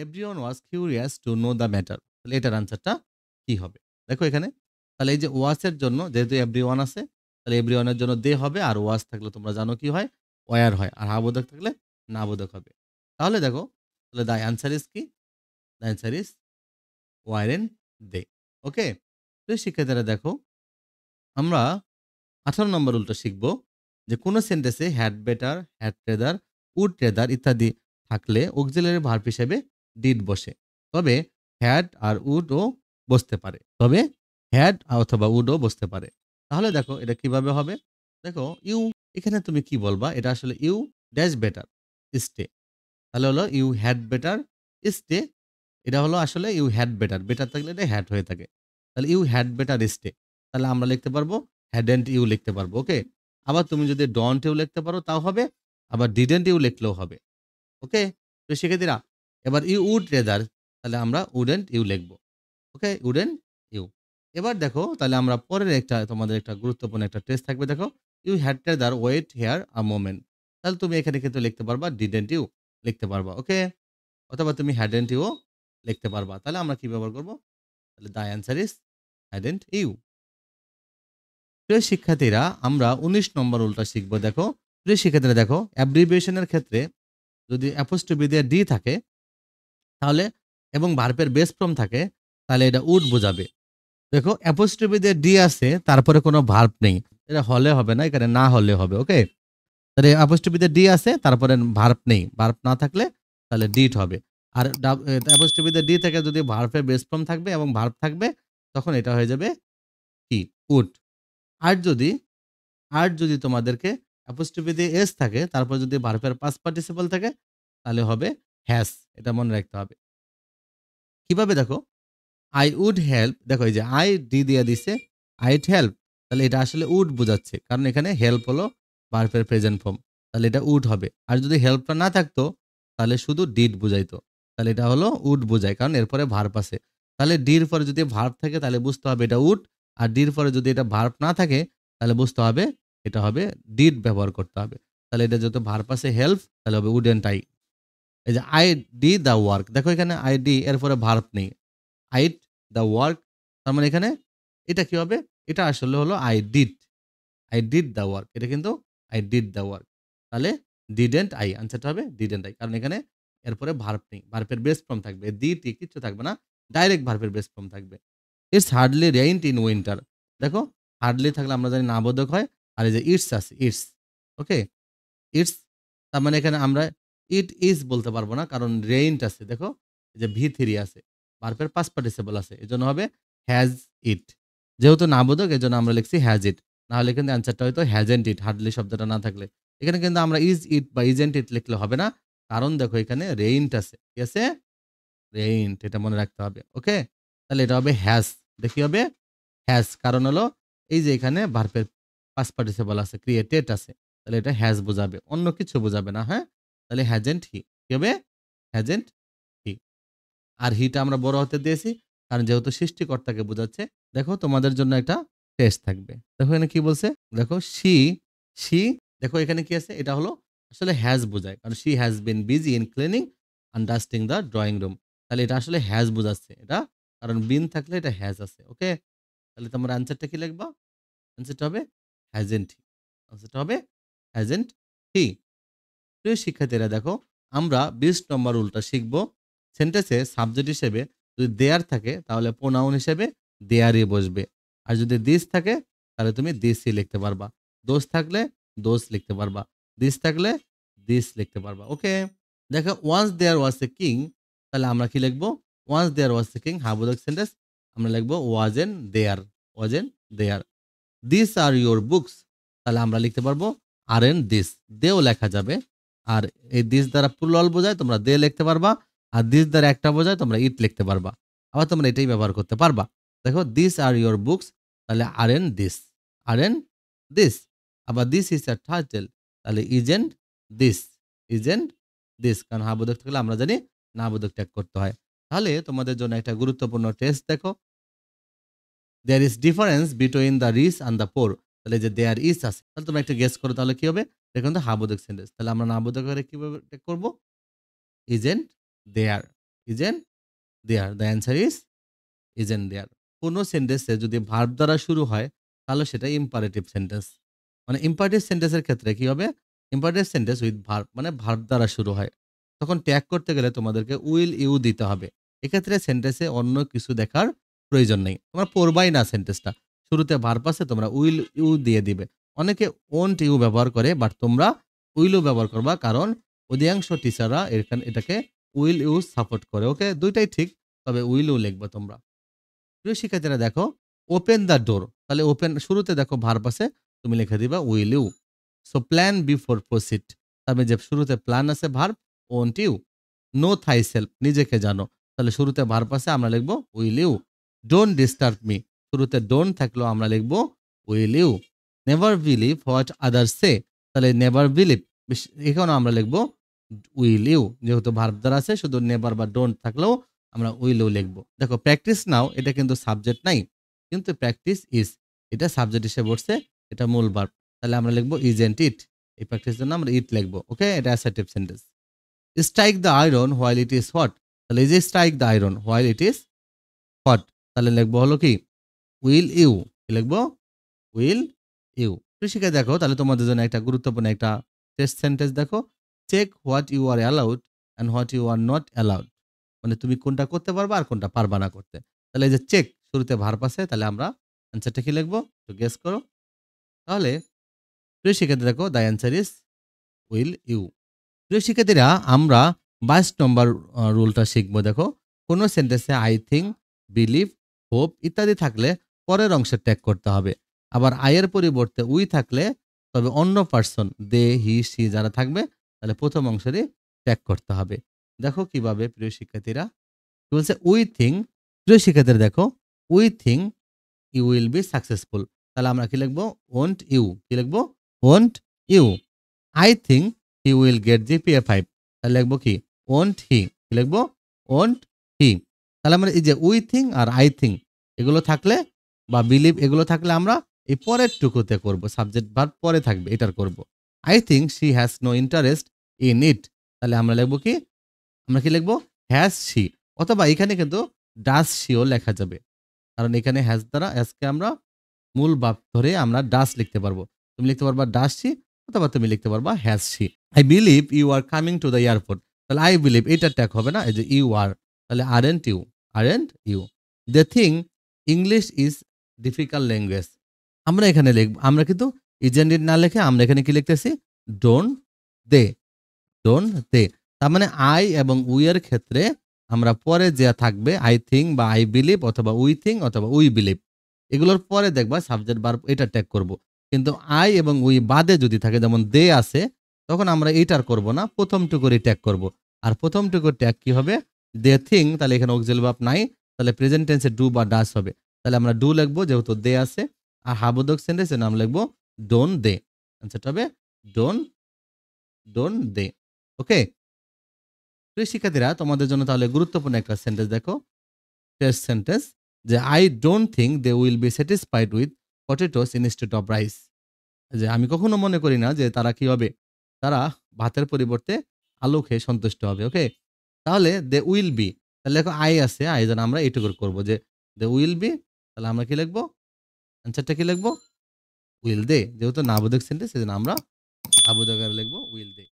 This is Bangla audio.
Everyone was curious to know the matter. তাহলে এটার আনসারটা কি হবে? দেখো এখানে, তাহলে এই যে ওয়াচ এর জন্য যেহেতু এভরিওয়ান আছে, তাহলে এভরিওয়ান এর জন্য দে হবে, আর ওয়াচ থাকলে তোমরা জানো কি হয়? ওয়্যার হয়। আর হাবোধক থাকলে নাবোধক হবে। তাহলে দেখো, তাহলে দ্য অ্যান্সার ইজ কি? দ্য অ্যান্সার ইজ ওয়ারেন্ট দে। ওকে? তো শিক্ষার্থীরা দেখো, আমরা 18 নম্বর উল্টো শিখব যে কোন সেন্টেন্সে হ্যাড বেটার, হ্যাড ট্রেদার, উড ট্রেদার ইত্যাদি থাকলে অক্সিলারি ভার্ব হিসেবে ডিড বসে। তবে হ্যাড আর উড ও বসতে পারে। তবে হ্যাড অথবা উড ও বসতে পারে। তাহলে দেখো এটা কিভাবে হবে? দেখো ইউ, এখানে তুমি কি বলবা? এটা আসলে ইউ ড্যাশ বেটার স্টে। তাহলে হলো ইউ হ্যাড বেটার স্টে। এটা হলো আসলে ইউ হ্যাড বেটার, বেটার থাকলে এটা হ্যাড হয়ে থাকে। তাহলে ইউ হ্যাড বেটার স্টে, তাহলে আমরা লিখতে পারবো হ্যাডেন্ট ইউ লিখতে পারবো। ওকে? আবার তুমি যদি ডন্ট ইউ লিখতে পারো তাও হবে, আবার ডিডেন্ট ইউ লিখলেও হবে। ওকে? তো শিক্ষার্থীরা, এবার ইউ উড রেদার, তাহলে আমরা উডেন্ট ইউ লিখবো। ওকে? Wouldn't you. এবার দেখো, তাহলে আমরা পরের একটা তোমাদের একটা গুরুত্বপূর্ণ একটা টেস্ট থাকবে। দেখো, you had rather wait here a moment. তাহলে তুমি এখানে কিন্তু লিখতে পারবা ডিডেন্ট ইউ লিখতে পারবা। ওকে? অথবা তুমি হ্যাডেন্ট ইউ লিখতে পারবা। তাহলে আমরা কি ব্যবহার করব? তাহলে the answer is hadn't you. প্রিয় শিক্ষার্থীরা, আমরা ১৯ নম্বর উল্টা শিখব। দেখো, প্রিয় শিক্ষার্থীরা দেখো, অ্যাব্রিভিয়েশনের ক্ষেত্রে যদি অ্যাপোস্ট্রোফি দিয়ে ডি থাকে, তাহলে এবং ভার্বের বেস ফর্ম থাকে, তাহলে এটা উড বোঝাবে। দেখো অ্যাপোস্ট্রোফি দিয়ে ডি আছে, তারপরে কোনো ভার্ব নেই। এটা হলে হবে না, এখানে না হলে হবে। ওকে? তাহলে অ্যাপোস্ট্রোফি দিয়ে ডি আছে, তারপরে ভার্ব নেই। ভার্ব না থাকলে তাহলে ডিড হবে। আর অ্যাপোস্ট্রোফি দিয়ে ডি থেকে যদি ভার্বের বেস ফর্ম থাকবে এবং ভার্ব থাকবে, তখন এটা হয়ে যাবে কি? উড। আর যদি তোমাদেরকে অ্যাপোস্ট্রোফি দিয়ে এস থাকে, তারপর যদি ভার্বের পাস্ট পার্টিসিপল থাকে, তাহলে হবে হ্যাজ। এটা মনে রাখতে হবে। কিভাবে? দেখো, আই উড হেল্প, দেখো এই যে আই ডি দিয়ে দিছে, আইড হেল্প, তাহলে এটা আসলে উড বোঝাচ্ছে, কারণ এখানে হেল্প হলো ভার্বের প্রেজেন্ট ফর্ম, তাহলে এটা উড হবে। আর যদি হেল্পটা না থাকতো, তাহলে শুধু ডিড বুঝাইতো, তাহলে এটা হলো উড বোঝায়, কারণ এরপরে ভার্ব আছে। তাহলে ডির পরে যদি ভার্ব থাকে, তাহলে বুঝতে হবে এটা উড। আর ডির পরে যদি এটা ভার্ব না থাকে, তাহলে বুঝতে হবে এটা হবে ডিড ব্যবহার করতে হবে। তাহলে এটা যত ভার্ব আছে হেল্প, তাহলে হবে উড এন্ড আই। এই যে আই ডি দ্য ওয়ার্ক, দেখো এখানে আই ডি এরপরে ভার্ব নেই, আইড দ্য ওয়ার্ক, তার মানে এখানে এটা কি হবে? এটা আসলে হলো আই ডিড দ্য ওয়ার্ক, এটা কিন্তু আই ডিড দ্য ওয়ার্ক। তাহলে ডিডেন্ট আই, আনসারটা হবে ডিডেন্ট আই, কারণ এখানে এরপরে ভার্ব নেই, ভার্বের বেস ফর্ম থাকবে, দি টি কিচ্ছু থাকবে না, ডাইরেক্ট ভার্বের বেস ফর্ম থাকবে। It's hardly rained in winter. দেখো, হার্ডলি থাকলে আমরা জানি না বোধক হয়, আর এই যে ইটস আছে, ইটস। ওকে? ইটস, তার মানে এখানে আমরা ইট ইজ বলতে পারবো না, কারণ রেইনড আছে। দেখো, এই যে ভি থ্রি আছে, ভার্বের পাস্ট পার্টিসিপল আছে, এজন্য হবে হ্যাজ ইট। যেহেতু নাবোধক, এজন্য আমরা লিখছি হ্যাজ ইট। না হলে কিন্তু অ্যান্সারটা হয়তো হ্যাজেন্ট ইট, হার্ডলি শব্দটা না থাকলে। এখানে কিন্তু আমরা ইজ ইট বা ইজেন্ট ইট লিখলে হবে না, কারণ দেখো এখানে রেইনড আছে। কি আছে? রেইনড, এটা মনে রাখতে হবে। ওকে? তাহলে এটা হবে হ্যাজ। দেখি হবে হ্যাজ, কারণ হলো এই যে এখানে ভার্বের পাস্ট পার্টিসিপল আছে, ক্রিয়েটেড আছে, তাহলে এটা হ্যাজ বোঝাবে, অন্য কিছু বোঝাবে না। হ্যাঁ? তাহলে হ্যাজেন্ট হি, কি হবে? হ্যাজেন্ট হি। আর হিটা আমরা বড় হতে দিয়েছি, কারণ যেহেতু সৃষ্টিকর্তাকে বোঝাচ্ছে। দেখো, তোমাদের জন্য একটা টেস্ট থাকবে। দেখো এখানে কি বলছে? দেখো শি, দেখো এখানে কি আছে? এটা হলো আসলে হ্যাজ বোঝায়, কারণ she has been busy in cleaning and dusting the drawing room. তাহলে এটা আসলে হ্যাজ বোঝাচ্ছে এটা, কারণ বিন থাকলে এটা হ্যাজ আছে। ওকে? তাহলে তোমার অ্যান্সারটা কি লিখবা? অ্যান্সারটা হবে হ্যাজেন্ট হি। অ্যান্সারটা হবে হ্যাজেন্ট হি। প্রিয় শিক্ষার্থীরা দেখো, আমরা ২০ নম্বর উল্টা শিখব। সেন্টেন্সে সাবজেক্ট হিসেবে যদি দেয়ার থাকে, তাহলে প্রোনাউন হিসেবে দেয়ারই বসবে। আর যদি দিস থাকে, তাহলে তুমি দিসই লিখতে পারবা। দোষ থাকলে দোষ লিখতে পারবা। দিস থাকলে দিস লিখতে পারবা। ওকে? দেখো, once there was a king, তাহলে আমরা কি লিখবো? Once there was a king, হাবোধক সেন্টেন্স, আমরা লিখবো wasn't there, wasn't there. This are your books, তাহলে আমরা লিখতে পারবো আর এন দিস, দেও লেখা যাবে। আর এই দিস দ্বারা প্লুরাল বোঝায়, তোমরা দে লিখতে পারবা। আর দিস দ্বারা একটা বোঝায়, তোমরা ইট লিখতে পারবা। আবার তোমরা এটাই ব্যবহার করতে পারবা। দেখো, দিস আর ইউর বুকস, তাহলে aren't this, aren't this. আবার দিস ইজ আ টাইটেল, তাহলে ইজেন্ট দিস, ইজেন্ট দিস, কারণ হাবোধক থাকলে আমরা জানি না বোধক ত্যাগ করতে হয়। তাহলে তোমাদের জন্য একটা গুরুত্বপূর্ণ টেস্ট দেখো, there is difference between the rich and the poor. তাহলে যে দেয়ার ইজ আছে, তাহলে তোমরা একটা গেস করো, তাহলে কি হবে? দেখুন তো হাবোধক সেন্টেন্স, তাহলে আমরা নাবোধক করে কিভাবে করবো? Isn't there. Isn't there. The answer is isn't there. কোনো সেন্টেন্সে যদি ভার্ব দ্বারা শুরু হয় তাহলে সেটা ইম্পারেটিভ সেন্টেন্স। মানে ইম্পারেটিভ সেন্টেন্সের ক্ষেত্রে কি হবে? ইম্পারেটিভ সেন্টেন্স উইথ ভার্ব মানে ভার্ব দ্বারা শুরু হয়। তখন ট্যাগ করতে গেলে তোমাদেরকে উইল ইউ দিতে হবে। এক্ষেত্রে সেন্টেন্সে অন্য কিছু দেখার প্রয়োজন নেই। তোমরা পড়বাই না সেন্টেন্সটা। শুরুতে ভার্ব আছে তোমরা উইল ইউ দিয়ে দিবে। অনেকে ওন্ট ইউ ব্যবহার করে বাট তোমরা উইল ইউ ব্যবহার করবা, কারণ অধিকাংশ টিচাররা এটাকে উইল ইউ সাপোর্ট করে। ওকে, দুইটাই ঠিক, তবে উইল ইউ লিখবে তোমরা। প্রিয় শিক্ষার্থীরা দেখো, ওপেন দ্য ডোর, তাহলে ওপেন শুরুতে দেখো ভার্ব আছে, তুমি লিখে দিবা will you. So plan before proceed, তবে যে শুরুতে প্ল্যান আছে verb won't you. Know thyself, নিজেকে জানো, তাহলে শুরুতে ভার্ব আছে আমরা লিখবো will you. Don't disturb me, শুরুতে ডোন্ট থাকলেও আমরা লিখবো will you. Never believe what other say, তাহলে নেভার বিলিভ এখানেও আমরা লিখবো উইল ইউ। যেহেতু ভার্ব দ্বারা আছে শুধু নেভার বা ডোন্ট থাকলেও আমরা উইল ইউ লিখবো। দেখো প্র্যাকটিস নাও, এটা কিন্তু সাবজেক্ট নাই, কিন্তু প্র্যাকটিস ইজ এটা সাবজেক্ট হিসেবে বসছে, এটা মূল ভার্ব, তাহলে আমরা লিখবো ইজেন্ট ইট। এই প্র্যাকটিসের জন্য আমরা ইট লিখবো। ওকে, এটা assertive sentence. Strike the iron while it is hot, তাহলে এই যে strike the iron while it is hot, তাহলে লিখবো হলো কি উইল ইউ। কি লিখবো? Will you. কৃষিকে দেখো, তাহলে তোমাদের জন্য একটা গুরুত্বপূর্ণ একটা টেস্ট সেন্টেন্স দেখো। Check what you are allowed and what you are not allowed, মানে তুমি কোনটা করতে পারবা আর কোনটা পারবা না করতে। তাহলে এই যে চেক শুরুতে ভার্ব আছে, তাহলে আমরা অ্যান্সারটা কি লিখবো তো গেস করো। তাহলে প্রিয় শিক্ষার্থী দেখো the answer is will you. প্রিয় শিক্ষার্থীরা আমরা 22 নম্বর রুলটা শিখবো। দেখো, কোনো সেন্টেন্সে আই থিঙ্ক, বিলিভ, হোপ ইত্যাদি থাকলে পরের অংশে ট্যাগ করতে হবে। আবার আয়ের পরিবর্তে উই থাকলে তবে অন্য পার্সন দে হি সি যারা থাকবে তাহলে প্রথম অংশেরই ট্যাগ করতে হবে। দেখো কিভাবে প্রিয় শিক্ষার্থীরা, কি বলছে উই থিঙ্ক। প্রিয় শিক্ষার্থীরা দেখো, we think you will be successful, তাহলে আমরা কি লিখবো? Won't you. কি লিখবো? Won't you. I think he will get GPA 5, তাহলে লিখবো কি? Won't he. কি লিখবো? Won't he. তাহলে আমরা এই যে উই থিঙ্ক আর আই থিঙ্ক এগুলো থাকলে বা বিলিভ এগুলো থাকলে আমরা এই পরের টুকুতে করব, সাবজেক্ট ভার্ব পরে থাকবে এটার করব। I think she has no interest in it, তাহলে আমরা লিখবো কি? আমরা কি লিখবো? Has she. অথবা এখানে কিন্তু ডাজ শিও লেখা যাবে, কারণ এখানে হ্যাজ দ্বারা হ্যাজকে আমরা মূল ভাব ধরে আমরা ডাস লিখতে পারবো। তুমি লিখতে পারবা ডাস শি, অথবা তুমি লিখতে পারবা has she. I believe you are coming to the airport, তাহলে আই বিলিভ এটা ট্যাগ হবে না, এই যে ইউ আর, তাহলে aren't you. Aren't you. They think English is difficult language, আমরা এখানে লিখবো, আমরা কিন্তু ইজেন্ট ইট না লিখে আমরা এখানে কি লিখতেছি? Don't they. Don't they. তার মানে আই এবং উই এর ক্ষেত্রে আমরা পরে যা থাকবে আই থিঙ্ক বা আই বিলিভ অথবা উই থিঙ্ক অথবা উই বিলিভ এগুলোর পরে দেখবা সাবজেক্ট ভার্ব এটা ট্যাগ করব। কিন্তু আই এবং উই বাদে যদি থাকে, যেমন দে আছে, তখন আমরা এইটার করব না, প্রথমটুকুরই ট্যাগ করব। আর প্রথমটুকুর ট্যাগ কি হবে? দে থিঙ্ক, তাহলে এখানে অক্সিলারি ভার্ব নাই, তাহলে প্রেজেন্ট টেন্সে ডু বা ডাস হবে। তাহলে আমরা ডু লিখবো যেহেতু দে আছে। আর হাবোধক সেন্টেন্সের নাম লিখবো ডোন্ট দে। আনসারটা হবে ডোন্ট ডোন্ট দে। ওকে, প্রিয় শিক্ষার্থীরা তোমাদের জন্য তাহলে গুরুত্বপূর্ণ একটা সেন্টেন্স দেখো, টেস্ট সেন্টেন্স, যে I don't think they will be satisfied with potatoes instead of rice, যে আমি কখনো মনে করি না যে তারা কি হবে, তারা ভাতের পরিবর্তে আলু খেয়ে সন্তুষ্ট হবে। ওকে, তাহলে দে উইল বি, তাহলে দেখো আই আছে, আই যেন আমরা এইটুকু করবো যে দে উইল বি, তাহলে আমরা কি লিখবো? অ্যান্সারটা কি লিখবো? Will they. যেহেতু নাবোধক সেন্টেন্স সেজন্য আমরা নাবোধক লিখবো উইল দে।